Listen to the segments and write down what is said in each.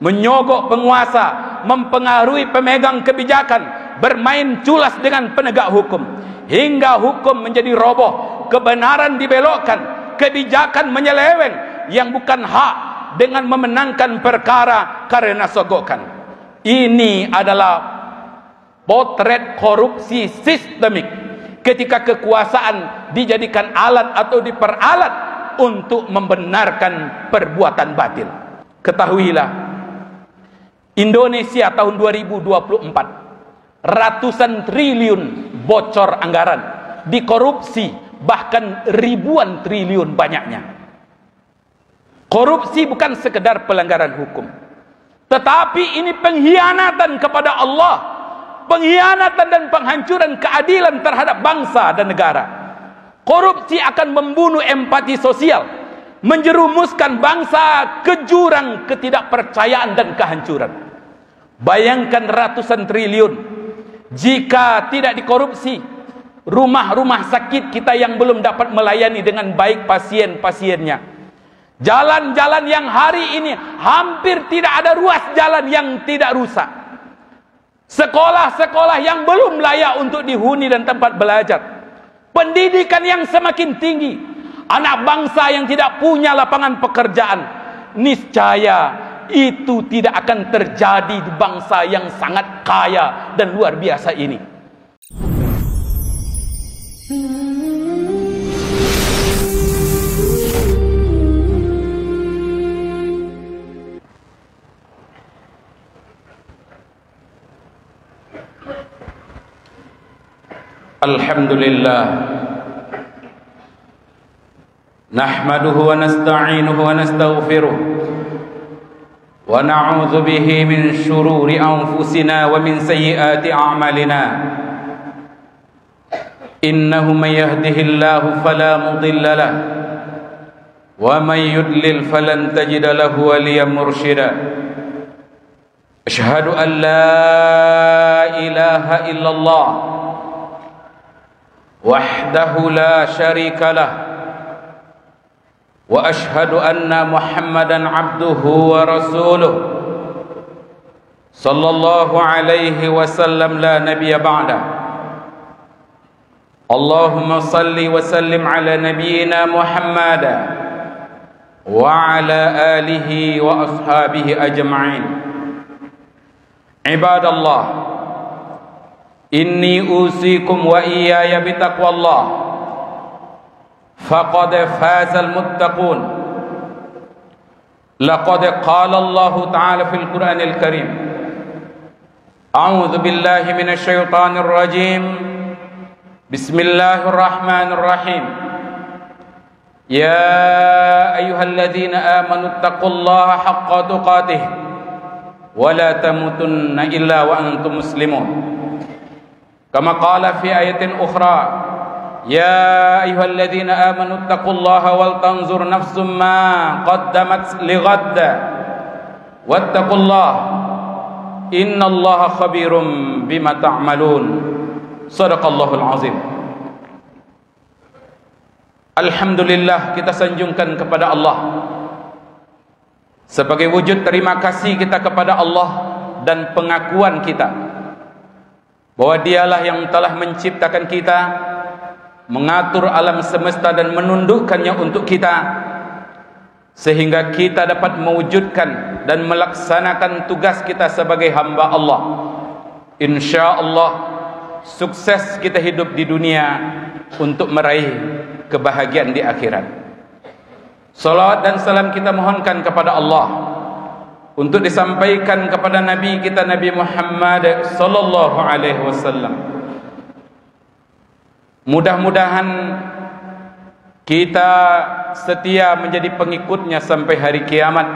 menyogok penguasa, mempengaruhi pemegang kebijakan, bermain culas dengan penegak hukum, hingga hukum menjadi roboh, kebenaran dibelokkan, kebijakan menyeleweng yang bukan hak dengan memenangkan perkara karena sogokan. Ini adalah potret korupsi sistemik, ketika kekuasaan dijadikan alat atau diperalat untuk membenarkan perbuatan batil. Ketahuilah, Indonesia tahun 2024 ratusan triliun bocor anggaran, dikorupsi bahkan ribuan triliun banyaknya. Korupsi bukan sekedar pelanggaran hukum, tetapi ini pengkhianatan kepada Allah, pengkhianatan dan penghancuran keadilan terhadap bangsa dan negara. Korupsi akan membunuh empati sosial, menjerumuskan bangsa ke jurang ketidakpercayaan dan kehancuran. Bayangkan ratusan triliun, jika tidak dikorupsi, rumah-rumah sakit kita yang belum dapat melayani dengan baik pasien-pasiennya, jalan-jalan yang hari ini hampir tidak ada ruas jalan yang tidak rusak, sekolah-sekolah yang belum layak untuk dihuni dan tempat belajar, pendidikan yang semakin tinggi, anak bangsa yang tidak punya lapangan pekerjaan. Niscaya itu tidak akan terjadi di bangsa yang sangat kaya dan luar biasa ini. Alhamdulillah, nahmaduhu wa nasta'inuhu wa nastaghfiruh, wa na'udzu bihi min syururi anfusina wa min sayyiati a'malina. Innahu may yahdihillahu fala mudilla lahu wa may yudlil falan tajida lahu waliyan mursyida. Asyhadu an la ilaha illallah wahdahu la syarika lah, wa ashhadu anna Muhammadan abduhu wa rasuluh sallallahu alaihi wasallam la nabiyya ba'da. Allahumma salli wa sallim ala nabiyyina Muhammad wa ala alihi wa ashabihi ajma'in. Ibadallah, inni usikum wa iyaya bitaqwallah, faqad fazal muttaqun. Laqad qala Allah ta'ala fil Qur'anil Karim, a'udzu billahi minasy syaithanir rajim, bismillahirrahmanirrahim. Ya ayyuhalladzina amanu taqullaha haqqa tuqatih wa la tamutunna illa wa antum muslimun. Kama qala fi ayatin ukhra, ya ayyuhalladzina amanu taqullaha wal tanzur nafsum ma qaddamat lighad wattaqullaha innallaha khabirum bima ta'malun. Shadaqallahul azim. Alhamdulillah, kita sanjungkan kepada Allah sebagai wujud terima kasih kita kepada Allah dan pengakuan kita bahwa Dialah yang telah menciptakan kita, mengatur alam semesta dan menundukkannya untuk kita, sehingga kita dapat mewujudkan dan melaksanakan tugas kita sebagai hamba Allah. InsyaAllah sukses kita hidup di dunia untuk meraih kebahagiaan di akhirat. Salawat dan salam kita mohonkan kepada Allah untuk disampaikan kepada Nabi kita Nabi Muhammad sallallahu alaihi wasallam. Mudah-mudahan kita setia menjadi pengikutnya sampai hari kiamat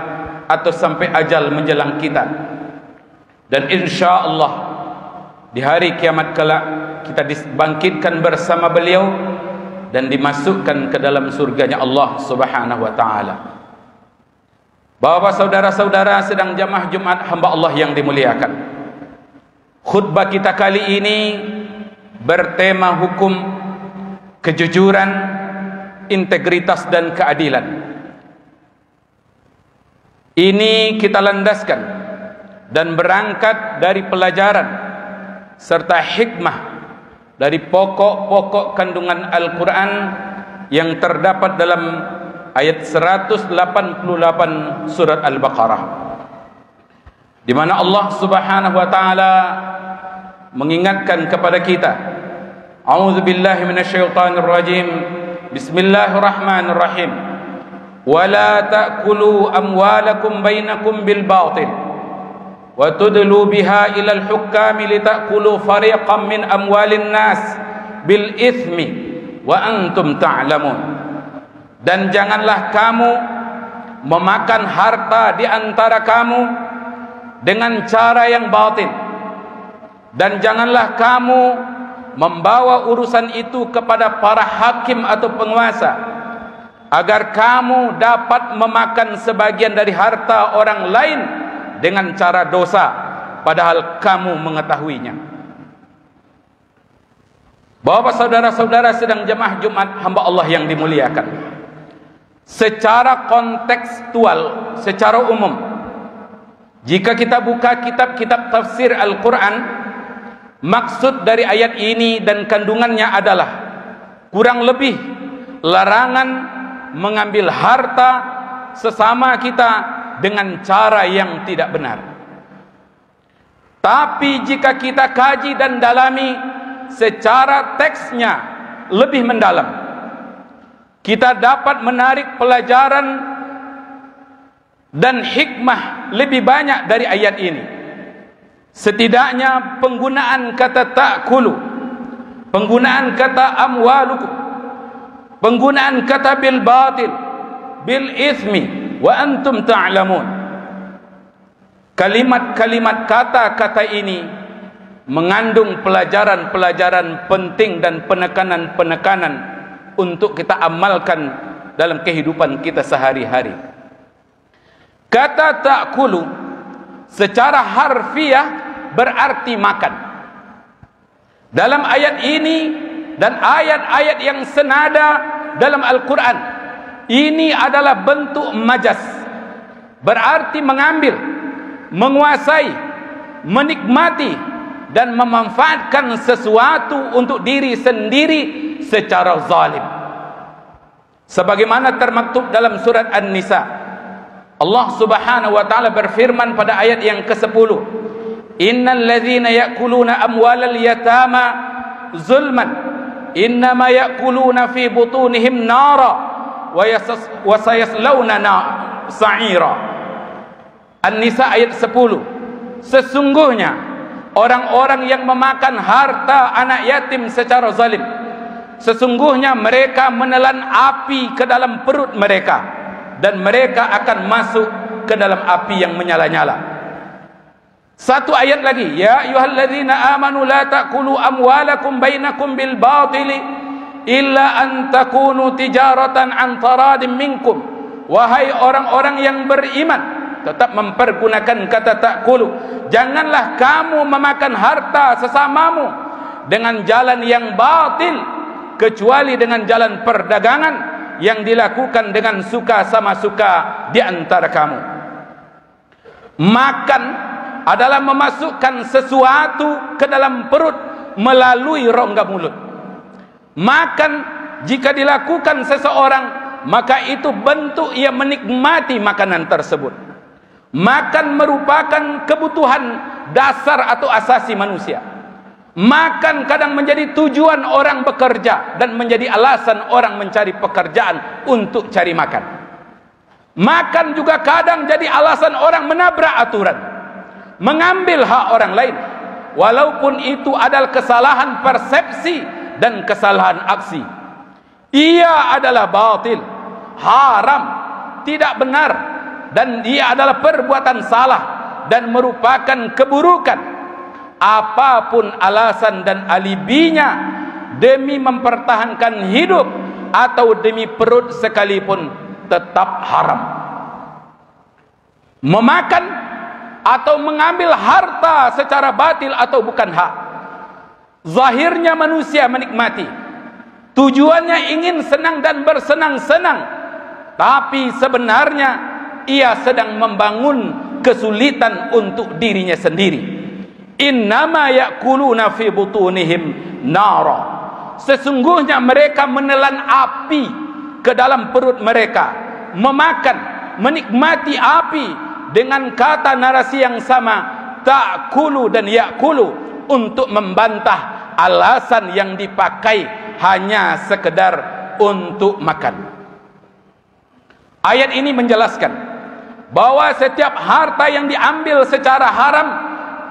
atau sampai ajal menjelang kita. Dan insya Allah di hari kiamat kelak kita dibangkitkan bersama beliau dan dimasukkan ke dalam surganya Allah subhanahu wa ta'ala. Bapak saudara-saudara sedang jamaah Jumat hamba Allah yang dimuliakan, khutbah kita kali ini bertema hukum, kejujuran, integritas dan keadilan. Ini kita landaskan dan berangkat dari pelajaran serta hikmah dari pokok-pokok kandungan Al-Quran yang terdapat dalam ayat 188 surat Al-Baqarah, di mana Allah Subhanahu wa taala mengingatkan kepada kita, a'udzubillahi minasyaitonir rajim, bismillahirrahmanirrahim, wala ta'kulu amwalakum bainakum bil batil wa tudlu biha ila al hukami litakulu fariqan min amwalin nas bil ithmi wa antum ta'lamun. Dan janganlah kamu memakan harta di antara kamu dengan cara yang batil, dan janganlah kamu membawa urusan itu kepada para hakim atau penguasa agar kamu dapat memakan sebagian dari harta orang lain dengan cara dosa, padahal kamu mengetahuinya. Bapak saudara-saudara sedang jemaah Jumat hamba Allah yang dimuliakan, secara kontekstual, secara umum, jika kita buka kitab-kitab tafsir Al-Quran, maksud dari ayat ini dan kandungannya adalah kurang lebih larangan mengambil harta sesama kita dengan cara yang tidak benar. Tapi jika kita kaji dan dalami secara teksnya lebih mendalam, kita dapat menarik pelajaran dan hikmah lebih banyak dari ayat ini. Setidaknya penggunaan kata ta'kulu, penggunaan kata amwalukum, penggunaan kata bil batil, bil ithmi wa antum ta'lamun, kalimat-kalimat kata-kata ini mengandung pelajaran-pelajaran penting dan penekanan-penekanan untuk kita amalkan dalam kehidupan kita sehari-hari. Kata ta'kulu secara harfiah berarti makan. Dalam ayat ini dan ayat-ayat yang senada dalam Al-Quran, ini adalah bentuk majas, berarti mengambil, menguasai, menikmati dan memanfaatkan sesuatu untuk diri sendiri secara zalim. Sebagaimana termaktub dalam surat An-Nisa, Allah Subhanahu wa taala berfirman pada ayat yang ke-10, innal ladzina ya'kuluna amwalal yatama zulman innama ya'kuluna fi butunihim nara wa sayaslawna sa'ira. An-Nisa ayat 10. Sesungguhnya orang-orang yang memakan harta anak yatim secara zalim, sesungguhnya mereka menelan api ke dalam perut mereka, dan mereka akan masuk ke dalam api yang menyala-nyala. Satu ayat lagi, ya ayyuhalladzina amanu la ta'kulu amwalakum bainakum bil batili illa an takunu tijaratan an taradin minkum. Wahai orang-orang yang beriman, tetap mempergunakan kata ta'kulu, janganlah kamu memakan harta sesamamu dengan jalan yang batil, kecuali dengan jalan perdagangan yang dilakukan dengan suka sama suka di antara kamu. Makan adalah memasukkan sesuatu ke dalam perut melalui rongga mulut. Makan jika dilakukan seseorang, maka itu bentuk ia menikmati makanan tersebut. Makan merupakan kebutuhan dasar atau asasi manusia. Makan kadang menjadi tujuan orang bekerja dan menjadi alasan orang mencari pekerjaan untuk cari makan. Makan juga kadang jadi alasan orang menabrak aturan, mengambil hak orang lain, walaupun itu adalah kesalahan persepsi dan kesalahan aksi. Ia adalah batil, haram, tidak benar, dan ia adalah perbuatan salah dan merupakan keburukan. Apapun alasan dan alibinya, demi mempertahankan hidup atau demi perut sekalipun, tetap haram. Memakan atau mengambil harta secara batil atau bukan hak, zahirnya manusia menikmati, tujuannya ingin senang dan bersenang-senang, tapi sebenarnya ia sedang membangun kesulitan untuk dirinya sendiri. Innama ya'kuluna fi butunihim nara. Sesungguhnya mereka menelan api ke dalam perut mereka, memakan, menikmati api dengan kata narasi yang sama, ta'kulu dan ya'kulu, untuk membantah alasan yang dipakai hanya sekedar untuk makan. Ayat ini menjelaskan bahwa setiap harta yang diambil secara haram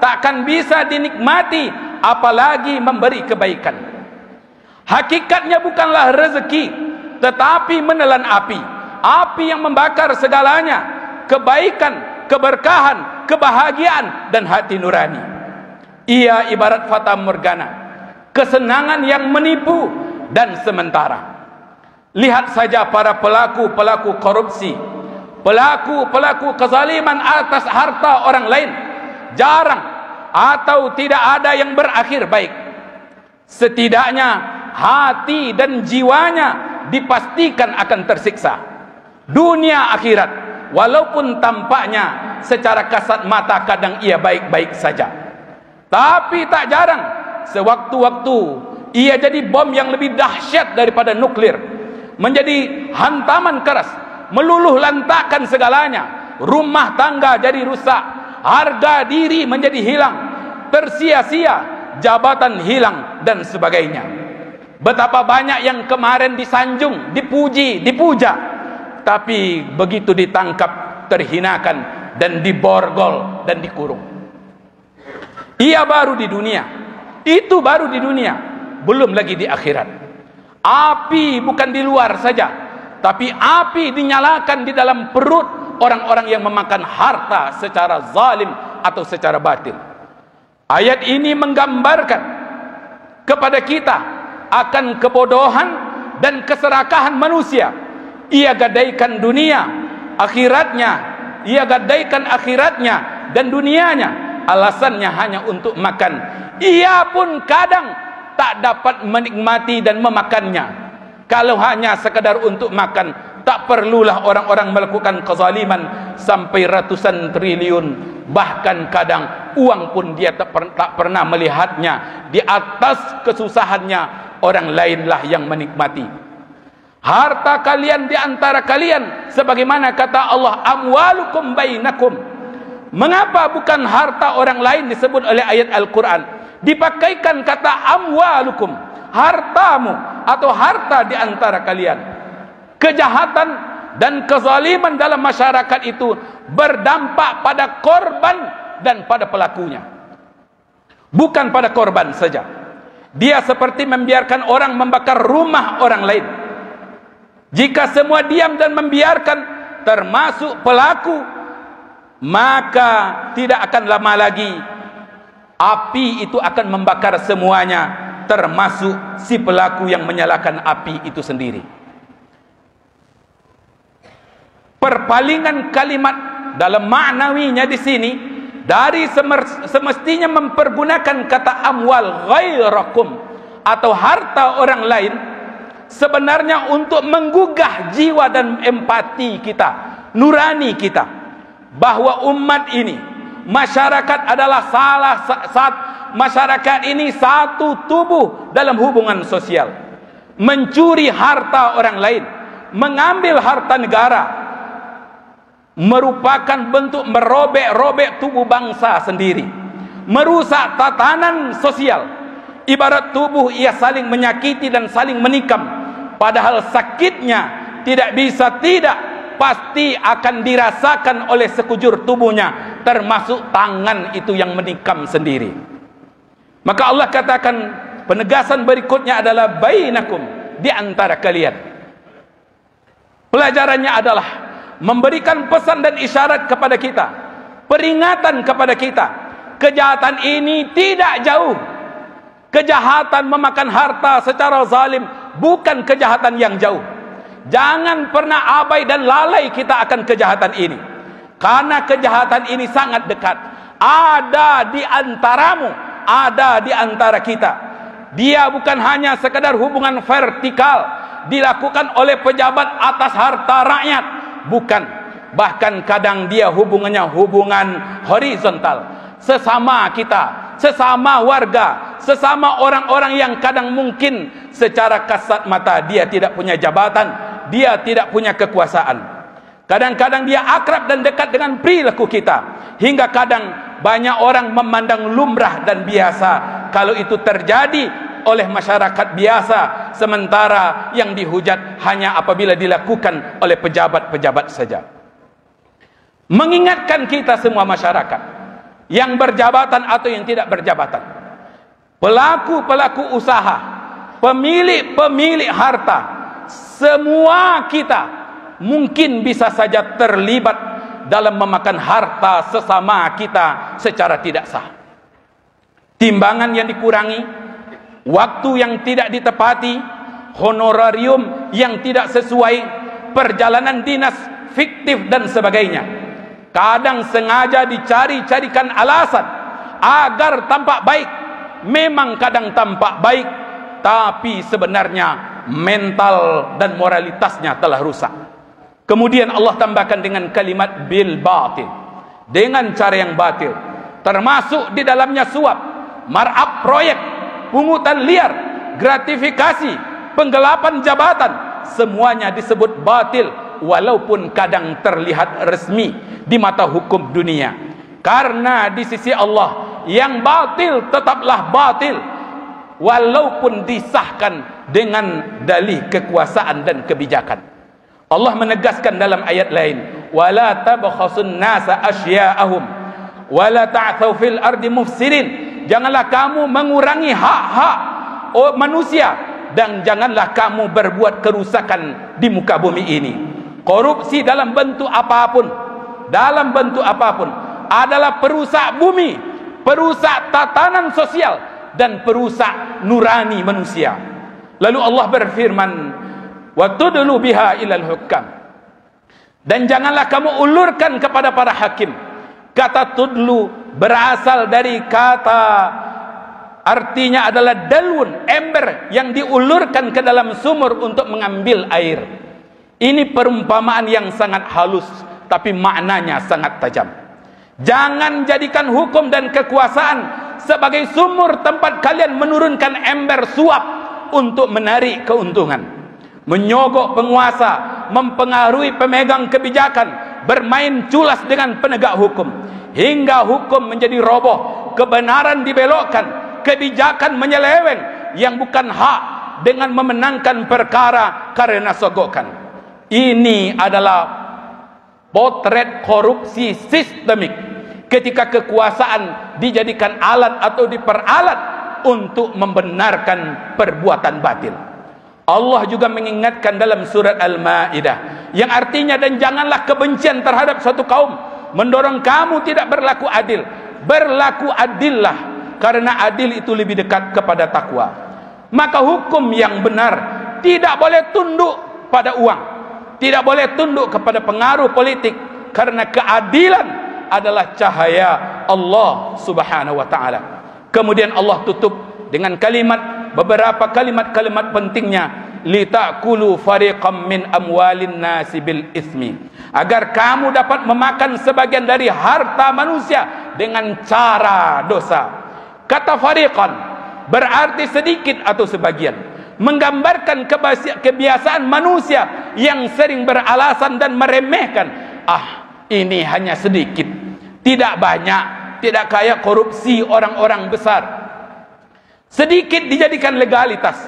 takkan bisa dinikmati, apalagi memberi kebaikan. Hakikatnya bukanlah rezeki, tetapi menelan api. Api yang membakar segalanya, kebaikan, keberkahan, kebahagiaan, dan hati nurani. Ia ibarat fata morgana, kesenangan yang menipu dan sementara. Lihat saja para pelaku-pelaku korupsi, pelaku-pelaku kezaliman atas harta orang lain. Jarang atau tidak ada yang berakhir baik. Setidaknya hati dan jiwanya dipastikan akan tersiksa dunia akhirat, walaupun tampaknya secara kasat mata kadang ia baik-baik saja. Tapi tak jarang sewaktu-waktu ia jadi bom yang lebih dahsyat daripada nuklir, menjadi hantaman keras, meluluh lantakkan segalanya. Rumah tangga jadi rusak, harga diri menjadi hilang, tersia-sia, jabatan hilang, dan sebagainya. Betapa banyak yang kemarin disanjung, dipuji, dipuja, tapi begitu ditangkap, terhinakan, dan diborgol, dan dikurung. Ia baru di dunia, itu baru di dunia, belum lagi di akhirat. Api bukan di luar saja, tapi api dinyalakan di dalam perut orang-orang yang memakan harta secara zalim atau secara batil. Ayat ini menggambarkan kepada kita akan kebodohan dan keserakahan manusia. Ia gadaikan dunia, akhiratnya, ia gadaikan akhiratnya dan dunianya, alasannya hanya untuk makan. Ia pun kadang tak dapat menikmati dan memakannya. Kalau hanya sekadar untuk makan, tak perlulah orang-orang melakukan kezaliman sampai ratusan triliun. Bahkan kadang uang pun dia tak pernah melihatnya. Di atas kesusahannya, orang lainlah yang menikmati. Harta kalian di antara kalian, sebagaimana kata Allah, amwalukum bainakum. Mengapa bukan harta orang lain disebut oleh ayat Al-Quran? Dipakaikan kata amwalukum, hartamu atau harta di antara kalian. Kejahatan dan kezaliman dalam masyarakat itu berdampak pada korban dan pada pelakunya, bukan pada korban saja. Dia seperti membiarkan orang membakar rumah orang lain. Jika semua diam dan membiarkan, termasuk pelaku, maka tidak akan lama lagi api itu akan membakar semuanya, termasuk si pelaku yang menyalakan api itu sendiri. Perpalingan kalimat dalam maknawinya di sini, dari semestinya mempergunakan kata amwal ghairakum atau harta orang lain, sebenarnya untuk menggugah jiwa dan empati kita, nurani kita, bahwa umat ini, masyarakat adalah masyarakat ini satu tubuh dalam hubungan sosial. Mencuri harta orang lain, mengambil harta negara, merupakan bentuk merobek-robek tubuh bangsa sendiri, merusak tatanan sosial. Ibarat tubuh ia saling menyakiti dan saling menikam, padahal sakitnya tidak bisa tidak, pasti akan dirasakan oleh sekujur tubuhnya, termasuk tangan itu yang menikam sendiri. Maka Allah katakan, penegasan berikutnya adalah bainakum, di antara kalian. Pelajarannya adalah memberikan pesan dan isyarat kepada kita, peringatan kepada kita. Kejahatan ini tidak jauh. Kejahatan memakan harta secara zalim bukan kejahatan yang jauh. Jangan pernah abai dan lalai kita akan kejahatan ini, karena kejahatan ini sangat dekat. Ada di antaramu, ada di antara kita. Dia bukan hanya sekadar hubungan vertikal dilakukan oleh pejabat atas harta rakyat, bukan. bahkan kadang dia hubungannya hubungan horizontal, sesama kita, sesama warga, sesama orang-orang yang kadang mungkin secara kasat mata dia tidak punya jabatan, dia tidak punya kekuasaan. Kadang-kadang dia akrab dan dekat dengan perilaku kita, hingga kadang banyak orang memandang lumrah dan biasa kalau itu terjadi oleh masyarakat biasa, sementara yang dihujat hanya apabila dilakukan oleh pejabat-pejabat saja. Mengingatkan kita semua masyarakat yang berjabatan atau yang tidak berjabatan, pelaku-pelaku usaha, pemilik-pemilik harta, semua kita mungkin bisa saja terlibat dalam memakan harta sesama kita secara tidak sah. Timbangan yang dikurangi, waktu yang tidak ditepati, honorarium yang tidak sesuai, perjalanan dinas fiktif dan sebagainya. Kadang sengaja dicari-carikan alasan agar tampak baik. Memang kadang tampak baik, tapi sebenarnya mental dan moralitasnya telah rusak. Kemudian Allah tambahkan dengan kalimat bil batil, dengan cara yang batil, termasuk di dalamnya suap, markup proyek, pungutan liar, gratifikasi, penggelapan jabatan, semuanya disebut batil, walaupun kadang terlihat resmi di mata hukum dunia. Karena di sisi Allah yang batil tetaplah batil, walaupun disahkan dengan dalih kekuasaan dan kebijakan. Allah menegaskan dalam ayat lain, wala tabkhasun nasa asya'ahum wala ta'thaw fil ardi mufsidin. Janganlah kamu mengurangi hak-hak manusia, dan janganlah kamu berbuat kerusakan di muka bumi ini. Korupsi dalam bentuk apapun, adalah perusak bumi, perusak tatanan sosial, dan perusak nurani manusia. Lalu Allah berfirman, wa tudlu biha ilal hukam, dan janganlah kamu ulurkan kepada para hakim. Kata tudlu berasal dari kata, artinya adalah dalun, ember yang diulurkan ke dalam sumur untuk mengambil air. Ini perumpamaan yang sangat halus, tapi maknanya sangat tajam. Jangan jadikan hukum dan kekuasaan sebagai sumur tempat kalian menurunkan ember suap untuk menarik keuntungan, menyogok penguasa, mempengaruhi pemegang kebijakan, bermain culas dengan penegak hukum, hingga hukum menjadi roboh, kebenaran dibelokkan, kebijakan menyeleweng yang bukan hak dengan memenangkan perkara karena sogokan. Ini adalah potret korupsi sistemik, ketika kekuasaan dijadikan alat atau diperalat untuk membenarkan perbuatan batil. Allah juga mengingatkan dalam surat Al-Ma'idah, yang artinya, dan janganlah kebencian terhadap suatu kaum mendorong kamu tidak berlaku adil. Berlaku adillah, karena adil itu lebih dekat kepada takwa. Maka hukum yang benar tidak boleh tunduk pada uang, tidak boleh tunduk kepada pengaruh politik, karena keadilan adalah cahaya Allah Subhanahu wa ta'ala. Kemudian Allah tutup dengan beberapa kalimat pentingnya, litakulu fariqam min amwalin nasi bil ismi, agar kamu dapat memakan sebagian dari harta manusia dengan cara dosa. Kata fariqan berarti sedikit atau sebagian, menggambarkan kebiasaan manusia yang sering beralasan dan meremehkan, ini hanya sedikit, tidak banyak, tidak kayak korupsi orang-orang besar. Sedikit dijadikan legalitas,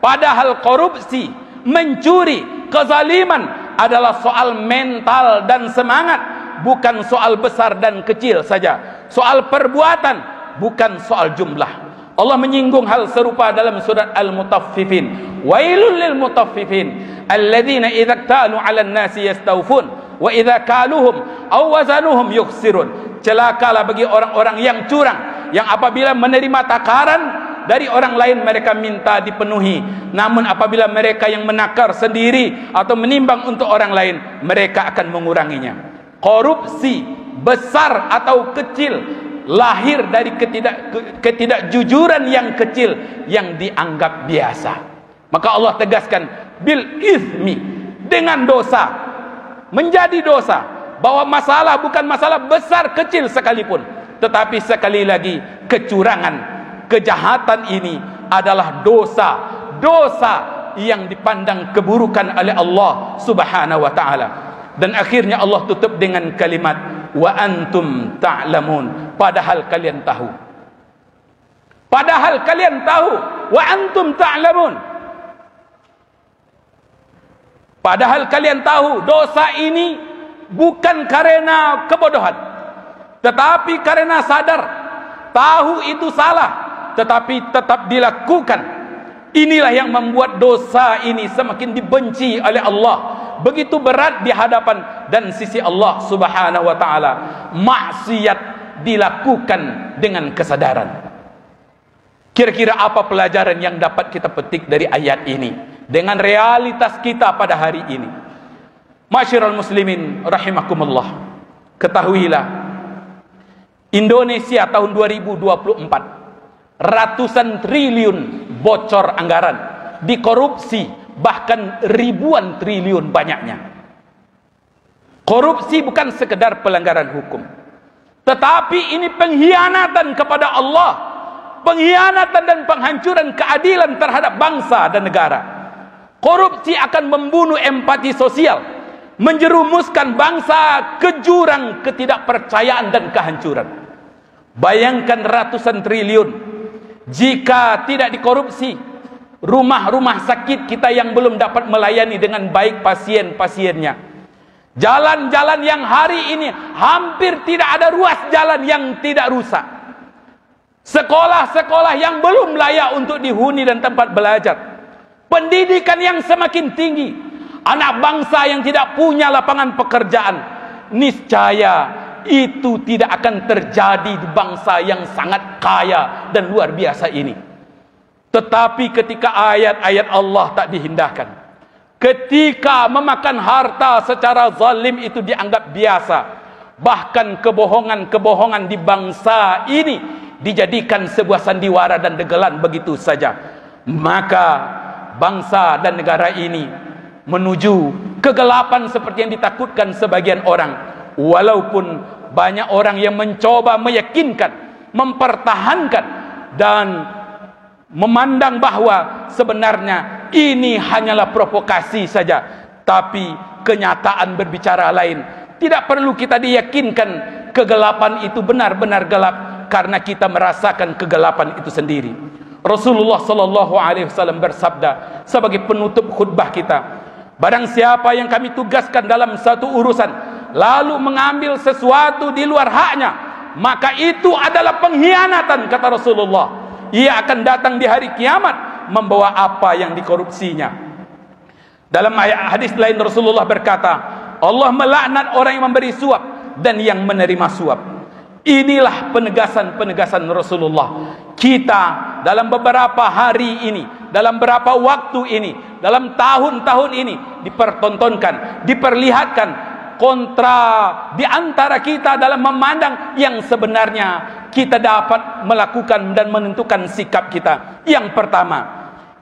padahal korupsi, mencuri, kezaliman adalah soal mental dan semangat, bukan soal besar dan kecil saja, soal perbuatan, bukan soal jumlah. Allah menyinggung hal serupa dalam surat Al-Mutaffifin, wailul lil mutaffifin alladzina idza ta'alu 'alan nasi yastawfun wa idza kaluhum aw wazanuhum yukhsirun. Celakalah bagi orang-orang yang curang, yang apabila menerima takaran dari orang lain mereka minta dipenuhi, namun apabila mereka yang menakar sendiri atau menimbang untuk orang lain, mereka akan menguranginya. Korupsi besar atau kecil lahir dari ketidakjujuran yang kecil yang dianggap biasa. Maka Allah tegaskan bil ismi, dengan dosa, menjadi dosa, bahwa masalah bukan masalah besar kecil sekalipun, tetapi sekali lagi kecurangan, kejahatan ini adalah dosa yang dipandang keburukan oleh Allah Subhanahu wa taala. Dan akhirnya Allah tutup dengan kalimat wa antum ta'lamun, padahal kalian tahu. Padahal kalian tahu, wa antum ta'lamun. Padahal kalian tahu dosa ini bukan karena kebodohan, tetapi karena sadar, tahu itu salah, tetapi tetap dilakukan. Inilah yang membuat dosa ini semakin dibenci oleh Allah, begitu berat di hadapan dan sisi Allah Subhanahu wa taala. Maksiat dilakukan dengan kesadaran. Kira-kira apa pelajaran yang dapat kita petik dari ayat ini dengan realitas kita pada hari ini? Masyiral muslimin rahimakumullah, ketahuilah Indonesia tahun 2024 ratusan triliun bocor anggaran, dikorupsi bahkan ribuan triliun banyaknya. Korupsi bukan sekedar pelanggaran hukum, tetapi ini pengkhianatan kepada Allah, pengkhianatan dan penghancuran keadilan terhadap bangsa dan negara. Korupsi akan membunuh empati sosial, menjerumuskan bangsa ke jurang ketidakpercayaan dan kehancuran. Bayangkan ratusan triliun jika tidak dikorupsi, rumah-rumah sakit kita yang belum dapat melayani dengan baik pasien-pasiennya, jalan-jalan yang hari ini hampir tidak ada ruas jalan yang tidak rusak, sekolah-sekolah yang belum layak untuk dihuni dan tempat belajar, pendidikan yang semakin tinggi, anak bangsa yang tidak punya lapangan pekerjaan. Niscaya itu tidak akan terjadi di bangsa yang sangat kaya dan luar biasa ini. Tetapi ketika ayat-ayat Allah tak dihindarkan, ketika memakan harta secara zalim itu dianggap biasa, bahkan kebohongan-kebohongan di bangsa ini dijadikan sebuah sandiwara dan dagelan begitu saja, maka bangsa dan negara ini menuju kegelapan seperti yang ditakutkan sebagian orang. Walaupun banyak orang yang mencoba meyakinkan, mempertahankan dan memandang bahwa sebenarnya ini hanyalah provokasi saja, tapi kenyataan berbicara lain. Tidak perlu kita diyakinkan kegelapan itu benar-benar gelap, karena kita merasakan kegelapan itu sendiri. Rasulullah sallallahu alaihi wasallam bersabda sebagai penutup khutbah kita, barang siapa yang kami tugaskan dalam satu urusan lalu mengambil sesuatu di luar haknya, maka itu adalah pengkhianatan, kata Rasulullah. Ia akan datang di hari kiamat membawa apa yang dikorupsinya. Dalam ayat hadis lain Rasulullah berkata, Allah melaknat orang yang memberi suap dan yang menerima suap. Inilah penegasan-penegasan Rasulullah. Kita dalam beberapa hari ini, dalam beberapa waktu ini, dalam tahun-tahun ini dipertontonkan, diperlihatkan kontra di antara kita dalam memandang yang sebenarnya kita dapat melakukan dan menentukan sikap kita. Yang pertama,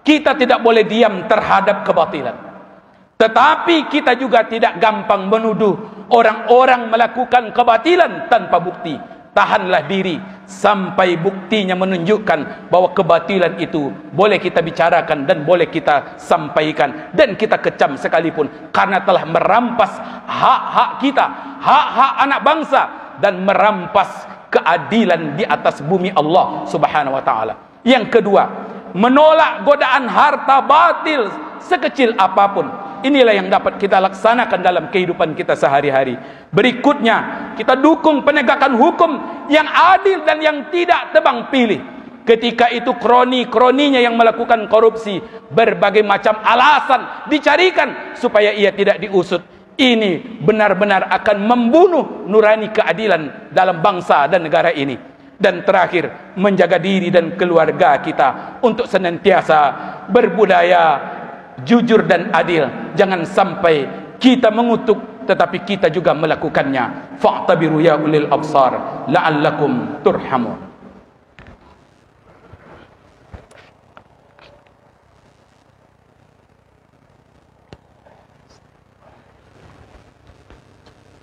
kita tidak boleh diam terhadap kebatilan, tetapi kita juga tidak gampang menuduh orang-orang melakukan kebatilan tanpa bukti. Tahanlah diri sampai buktinya menunjukkan bahwa kebatilan itu boleh kita bicarakan dan boleh kita sampaikan dan kita kecam sekalipun, karena telah merampas hak-hak kita, hak-hak anak bangsa, dan merampas keadilan di atas bumi Allah Subhanahu wa taala. Yang kedua, menolak godaan harta batil sekecil apapun. Inilah yang dapat kita laksanakan dalam kehidupan kita sehari-hari. Berikutnya, kita dukung penegakan hukum yang adil dan yang tidak tebang pilih. Ketika itu kroni-kroninya yang melakukan korupsi, berbagai macam alasan dicarikan supaya ia tidak diusut. Ini benar-benar akan membunuh nurani keadilan dalam bangsa dan negara ini. Dan terakhir, menjaga diri dan keluarga kita untuk senantiasa berbudaya jujur dan adil. Jangan sampai kita mengutuk tetapi kita juga melakukannya. Fa'tabiru ya ulil absar la'allakum turhamun.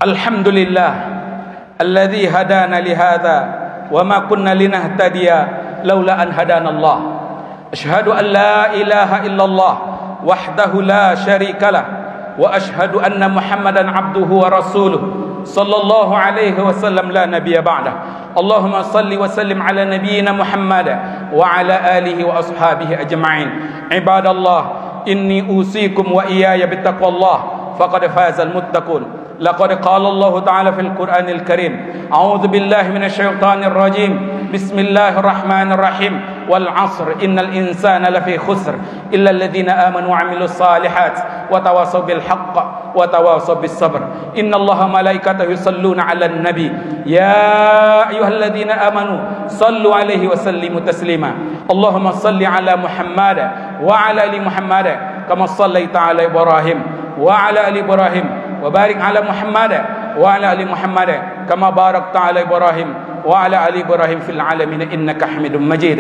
Alhamdulillah alladzi hadana li hadza wa ma kunna linahtadiya laula an hadana Allah. Asyhadu an la ilaha illallah wahdahu la syarikalah wa asyhadu anna Muhammadan abduhu wa rasuluh sallallahu alaihi wasallam la nabiyya ba'dah. Allahumma salli wa sallim ala nabiyyina Muhammad wa ala alihi wa ashabihi ajma'in. Ibadallah, inni usikum wa iyaya bittaqwallah faqad fazal muttaqun. لقد قال الله تعالى في القرآن الكريم أعوذ بالله من الشيطان الرجيم بسم الله الرحمن الرحيم والعصر إن الإنسان لفي خسر إلا الذين آمنوا وعملوا الصالحات وتواصوا بالحق وتواصوا بالصبر إن الله ملائكته يصلون على النبي يا أيها الذين آمنوا صلوا عليه وسلموا تسليما اللهم صل على محمد وعلى آل محمد كما صليت على إبراهيم وعلى آل إبراهيم وبارك على محمد وعلى آل محمد كما باركت على إبراهيم وعلى آل إبراهيم في العالمين إنك حميد مجيد.